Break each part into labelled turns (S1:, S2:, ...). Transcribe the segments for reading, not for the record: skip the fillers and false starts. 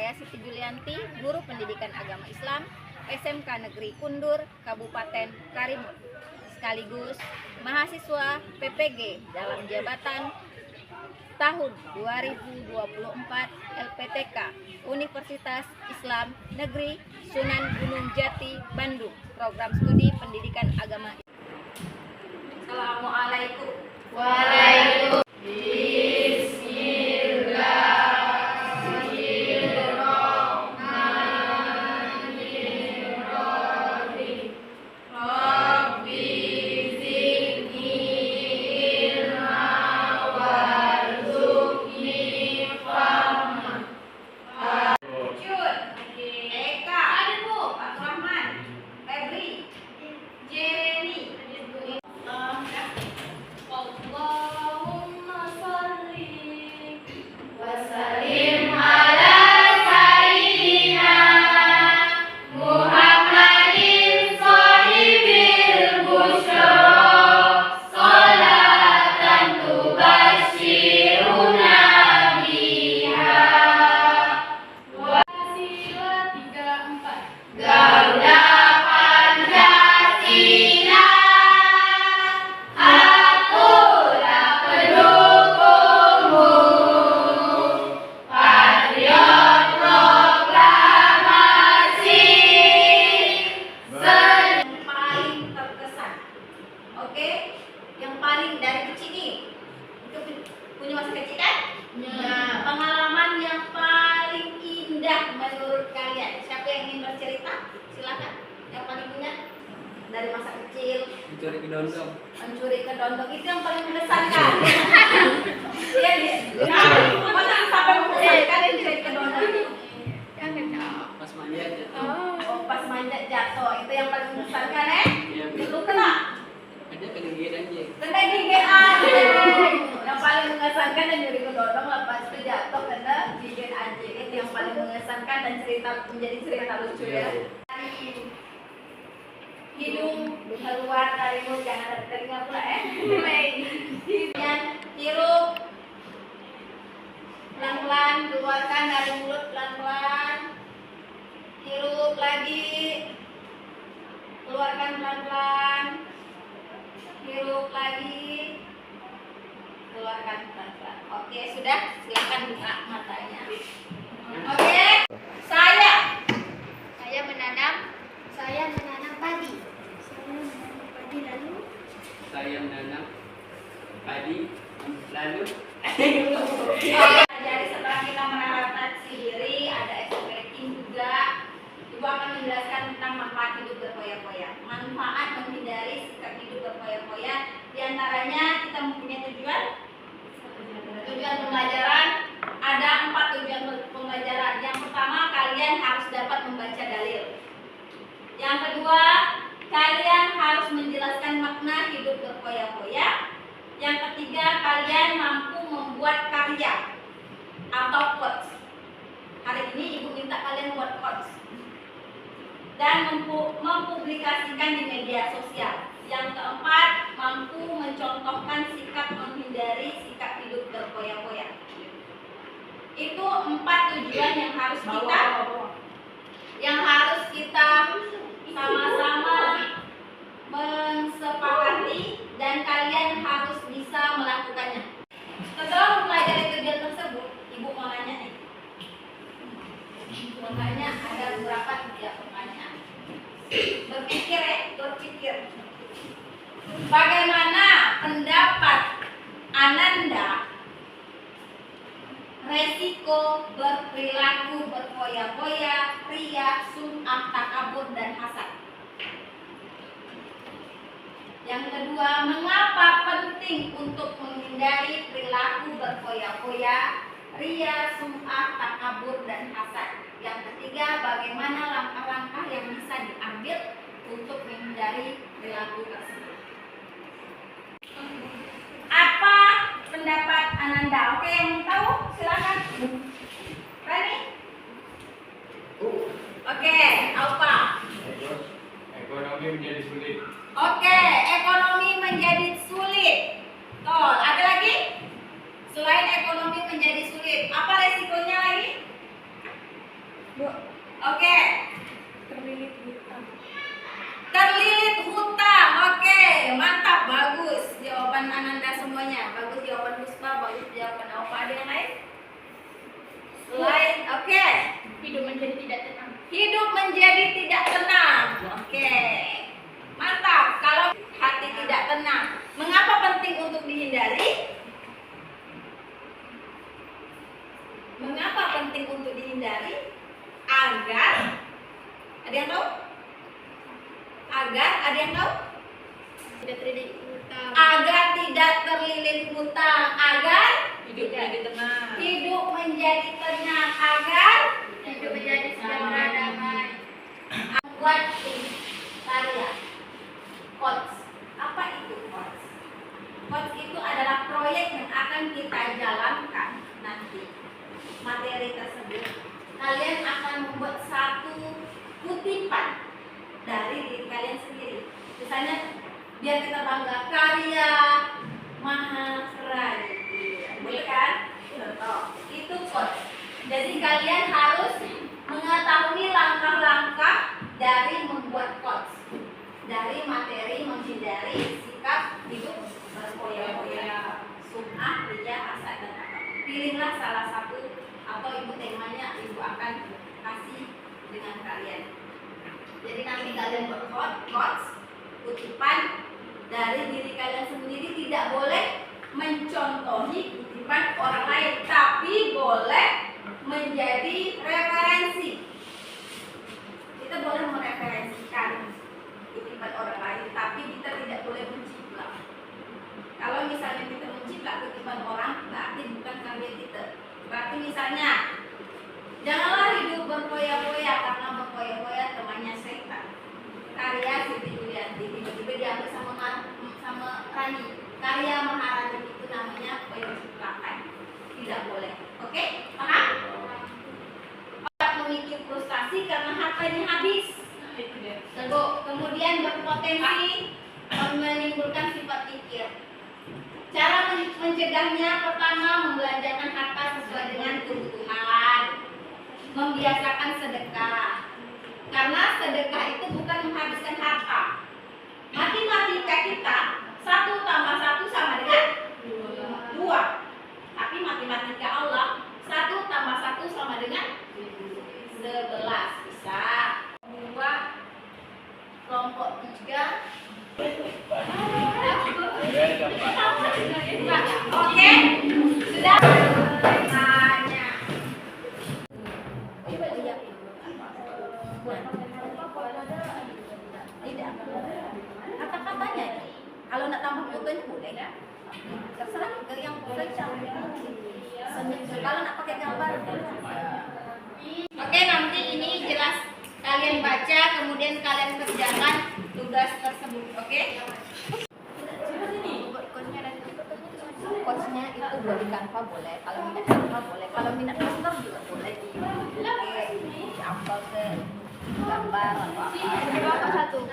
S1: Saya Siti Julianti, Guru Pendidikan Agama Islam SMK Negeri Kundur, Kabupaten Karimun, sekaligus mahasiswa PPG dalam jabatan tahun 2024 LPTK Universitas Islam Negeri Sunan Gunung Jati, Bandung, program studi pendidikan agama. Assalamualaikum. Waalaikumsalam. Dari kecil nih, itu punya masa kecil kan? Nah, pengalaman yang paling indah menurut kalian, siapa yang ingin bercerita? Silakan. Yang paling indah dari masa kecil.
S2: Mencuri ke dondong.
S1: Mencuri ke dondong itu yang paling mengesankan. Iya nih. Mana sampai mengesankan yang mencuri ke dondong? Yang kecil.
S2: Pas manjat jatuh.
S1: Oh, pas manjat jatuh itu yang paling mengesankan
S2: Iya.
S1: Lu kena?
S2: Ada kena gigit anjing.
S1: Kena gigit anjing. Yang paling mengesankan dan nyuri ke dondong lepas itu jatuh kena gigit anjing. Itu yang paling mengesankan dan menjadi cerita lucu ya. Hidung keluar dari mulut, jangan ada telinga pula hirup pelan-pelan, keluarkan dari mulut pelan-pelan. Hirup lagi, keluarkan pelan-pelan. Hirup lagi, keluarkan pelan-pelan. Oke, sudah, silakan buka matanya. Oke, saya menanam padi.
S2: Saya menanam padi lalu.
S1: Jadi setelah kita menaratasi diri, ada expression juga. Ibu akan menjelaskan tentang manfaat hidup berfoya-foya. Manfaat menghindari sikap hidup berfoya-foya, diantaranya kita mempunyai tujuan pembelajaran. Ada 4 tujuan pembelajaran. Yang pertama, kalian harus dapat membaca dalil. Yang kedua, kalian harus menjelaskan makna hidup berfoya-foya. Yang ketiga, kalian mampu membuat karya atau quotes. Hari ini ibu minta kalian buat quotes dan mempublikasikan di media sosial. Yang keempat, mampu mencontohkan sikap menghindari sikap hidup berfoya-foya. Itu 4 tujuan yang harus kita sama-sama mensepakati dan kalian harus bisa melakukannya. Setelah mempelajari tujuan tersebut, ibu mau nanya nih. Makanya ada beberapa pertanyaan. Berpikir. Bagaimana pendapat Ananda resiko berperilaku berfoya-foya, ria, sum'ah, takabur, dan hasad? Yang kedua, mengapa penting untuk menghindari perilaku berfoya-foya, ria, sum'ah, takabur, dan hasad? Yang ketiga, bagaimana langkah-langkah yang bisa diambil untuk menghindari perilaku tersebut? Apa pendapat Ananda? Oke, yang tahu silakan. Ready? Oke, apa?
S3: Ekonomi menjadi sulit.
S1: Oke, ekonomi menjadi sulit. Tuh, ada lagi? Selain ekonomi menjadi sulit, apa resikonya lagi? Oke. Terlilit hutang. Oke, mantap, bagus. Jawaban Ananda semuanya. Bagus jawaban Puspa, bagus jawaban Alfa. Ada yang lain? Selain, oke.
S4: Hidup menjadi tidak tenang.
S1: Hidup menjadi tidak tenang. Oke. Mantap. Kalau hati tidak tenang, mengapa penting untuk dihindari? Mengapa penting untuk dihindari? Agar, ada yang tahu? Agar, ada yang tahu?
S4: Tidak terlilit hutang.
S1: Agar tidak terlilit hutang. Agar
S4: Hidup menjadi tenang.
S1: hidup menjadi tenang. Agar
S4: Hidup menjadi sejahtera damai.
S1: buat karya. Coach. Apa itu coach? Coach itu adalah proyek yang akan kita jalankan nanti. Materi tersebut kalian akan membuat satu kutipan dari diri kalian sendiri. Misalnya biar kita bangga, karya Maharani. Boleh kan? Contoh. Itu coach. Jadi kalian harus mengetahui langkah-langkah dari membuat coach. Dari materi menghindari sikap hidup berfoya-foya, sum'ah, ria, hasad, dan akal. Pilihlah salah satu atau ibu temanya ibu akan kasih dengan kalian. Jadi nanti kalian buat coach, kutipan dari diri kalian sendiri, tidak boleh mencontohi kutipan orang lain, tapi boleh menjadi referensi. Kita boleh mereferensikan kutipan orang lain, tapi kita tidak boleh menciplak. Kalau misalnya kita menciplak kutipan orang, berarti bukan karya kita. Berarti misalnya, janganlah hidup berfoya-foya karena berfoya-foya temannya setan. Karya Siti Yulianti tiba-tiba diambil sama Rani. Karya Maharani itu namanya penciplakan. Tidak boleh. Oke? Paham? Orang memikir frustasi karena hartanya habis. Kemudian berpotensi menimbulkan sifat pikir. Cara mencegahnya, pertama membelanjakan harta sesuai dengan kebutuhan, membiasakan sedekah. Karena sedekah itu bukan menghabiskan harta. Matematika kita 1 tambah 1 sama dengan 2. Tapi matematika Allah 1 tambah 1 sama dengan 11. Bisa 2 kelompok 3. Oke, sudah. Tanya. Tidak. Kata-katanya. Kalau nak tambah fotonya boleh. Terserah ke yang kalau nak pakai gambar. Oke, nanti ini jelas kalian baca, kemudian kalian kerjakan tugas tersebut. Oke? Coachnya itu buat di Canva boleh, kalau minat Canva boleh, kalau minat poster juga boleh di upload ke gambar atau apa. Satu.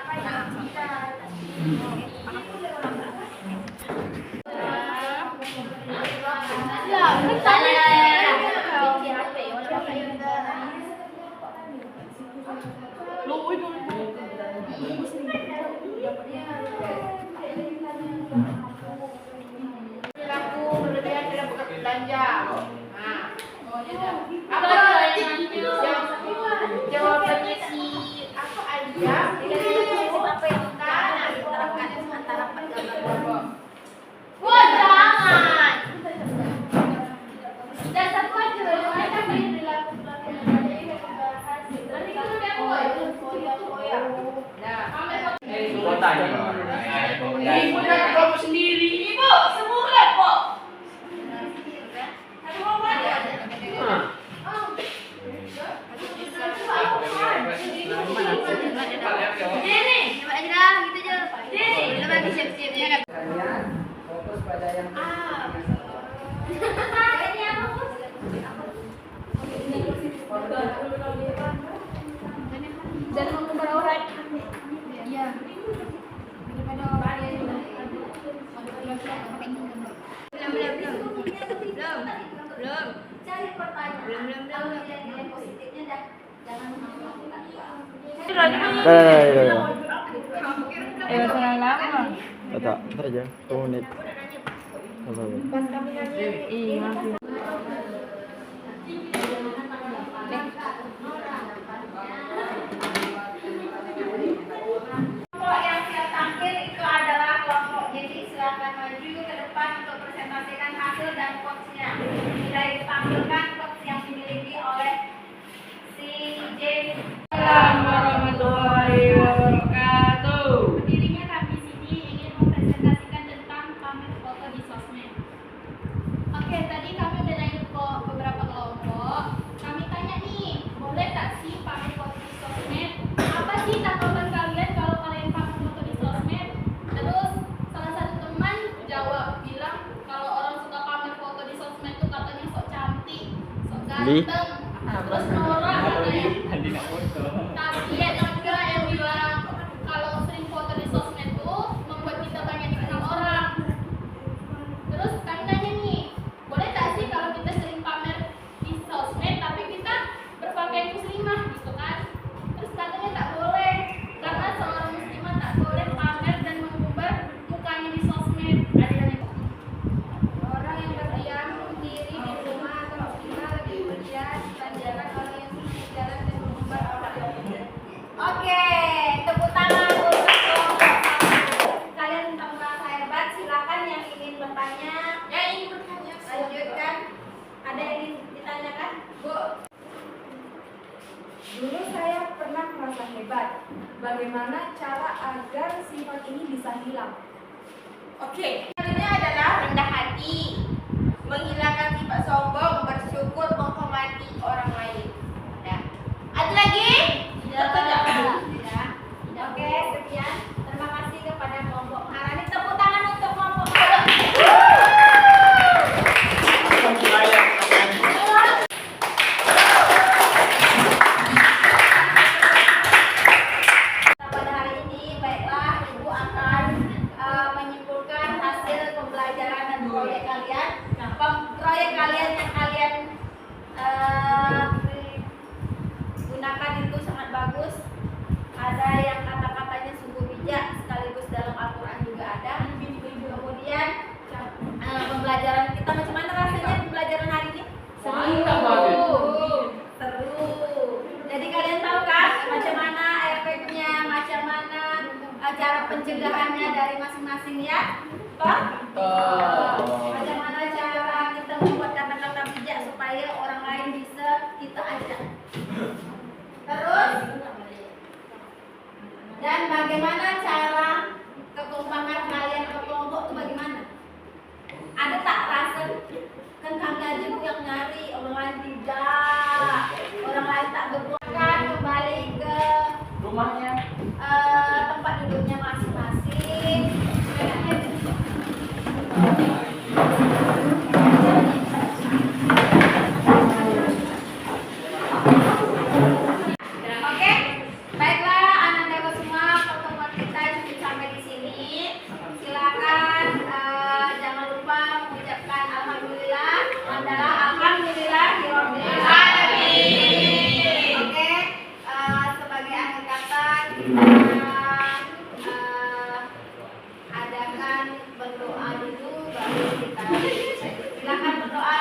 S4: Belanja. Apa jawabannya si apa aja?
S1: Apa yang akan diterapkan antara 4 gambar?
S4: Wah, jangan. Dan satu aja, mereka ingin dilakukan. Nanti kita lihat foya-foya.
S3: Kota ini.
S4: Ibu dan kamu sendiri. Ibu, semua lihat kok.
S2: Kalian fokus pada yang
S4: Dan mengubah orang. Iya. Daripada orang yang
S1: Cari pertanyaan. Kalau nilai positifnya dah Jangan melakukan doa.
S5: Tak, ntar aja, 2 menit. Apa?
S1: Kelompok yang siap tampil itu adalah kelompok. Jadi silakan maju ke depan untuk presentasikan hasil dan quotes-nya. Sudah ditampilkan quotes yang dimiliki oleh si J.
S2: Assalamualaikum warahmatullahi wabarakatuh.
S4: Berdirinya kami sini ingin mempresentasikan tentang pamer foto di sosmed. Oke, tadi kami udah nanya kok beberapa kelompok. Kami tanya nih, boleh tak sih pamer foto di sosmed? Apa sih tanggapan kalian kalau kalian pamer foto di sosmed? Terus salah satu teman jawab bilang kalau orang suka pamer foto di sosmed tuh katanya sok cantik, sok ganteng, terus norak katanya. Tapi ada juga yang bilang kalau sering foto di sosmed tuh membuat kita banyak dikenal orang. Terus kami nanya nih, boleh tak sih kalau kita sering pamer di sosmed tapi kita berpakaian muslimah gitu kan? Terus katanya tak boleh, karena seorang muslimah tak boleh pamer dan mengumbar mukanya di sosmed. Ada yang orang yang berdiam diri di rumah atau muslimah lebih mulia dibandingkan orang yang sering jalan dan mengumbar auratnya.
S1: Oke, tepuk tangan untuk kelompok satu. Kalian tentang merasa hebat, silakan yang ingin bertanya.
S4: Yang ingin bertanya,
S1: Lanjutkan. Ada yang ingin ditanyakan? Bu.
S6: Dulu saya pernah merasa hebat. Bagaimana cara agar sifat ini bisa hilang?
S1: Oke. Caranya adalah rendah hati, menghilangkan sifat sombong, bersyukur, menghormati orang lain. Ya. Ada lagi? Tidak. Oke, sekian. Terima kasih kepada kelompok Maharani. Tepuk tangan untuk kelompok Maharani. Pada hari ini, baiklah, Ibu akan menyimpulkan hasil pembelajaran dan proyek kalian. Proyek kalian yang kalian gunakan itu sangat bagus. Ada yang kata-katanya sungguh bijak, sekaligus dalam Al-Quran juga ada. Kemudian pembelajaran kita macam mana rasanya pembelajaran hari ini? Seru. Jadi kalian tahu kan macam mana efeknya, macam mana cara pencegahannya dari masing-masing ya? Toh? Macam mana cara kita membuat kata-kata bijak supaya orang lain bisa kita ajak. Terus, dan bagaimana cara kekompakan kalian ke kelompok itu bagaimana? Ada tak rasa? Kan kami aja Bu yang nyari, orang lain tidak. Orang lain tak berbuat, kembali ke
S2: Rumahnya.
S1: tempat duduknya masing-masing. Oke, baiklah anak dewa semua, pertemuan kita sudah sampai di sini. Silakan jangan lupa mengucapkan alhamdulillah. Adalah alhamdulillah Oke, sebagai akhir kata kita adakan berdoa dulu baru kita silakan berdoa.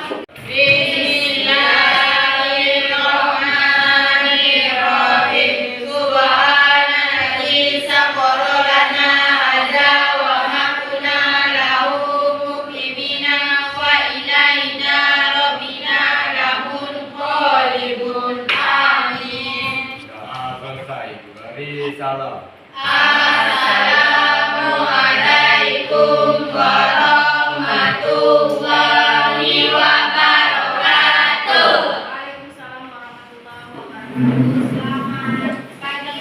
S3: Doa bangsa Ibu. Mari salam.
S4: Assalamualaikum warahmatullahi wabarakatuh. Waalaikumsalam warahmatullahi wabarakatuh. Selamat pagi.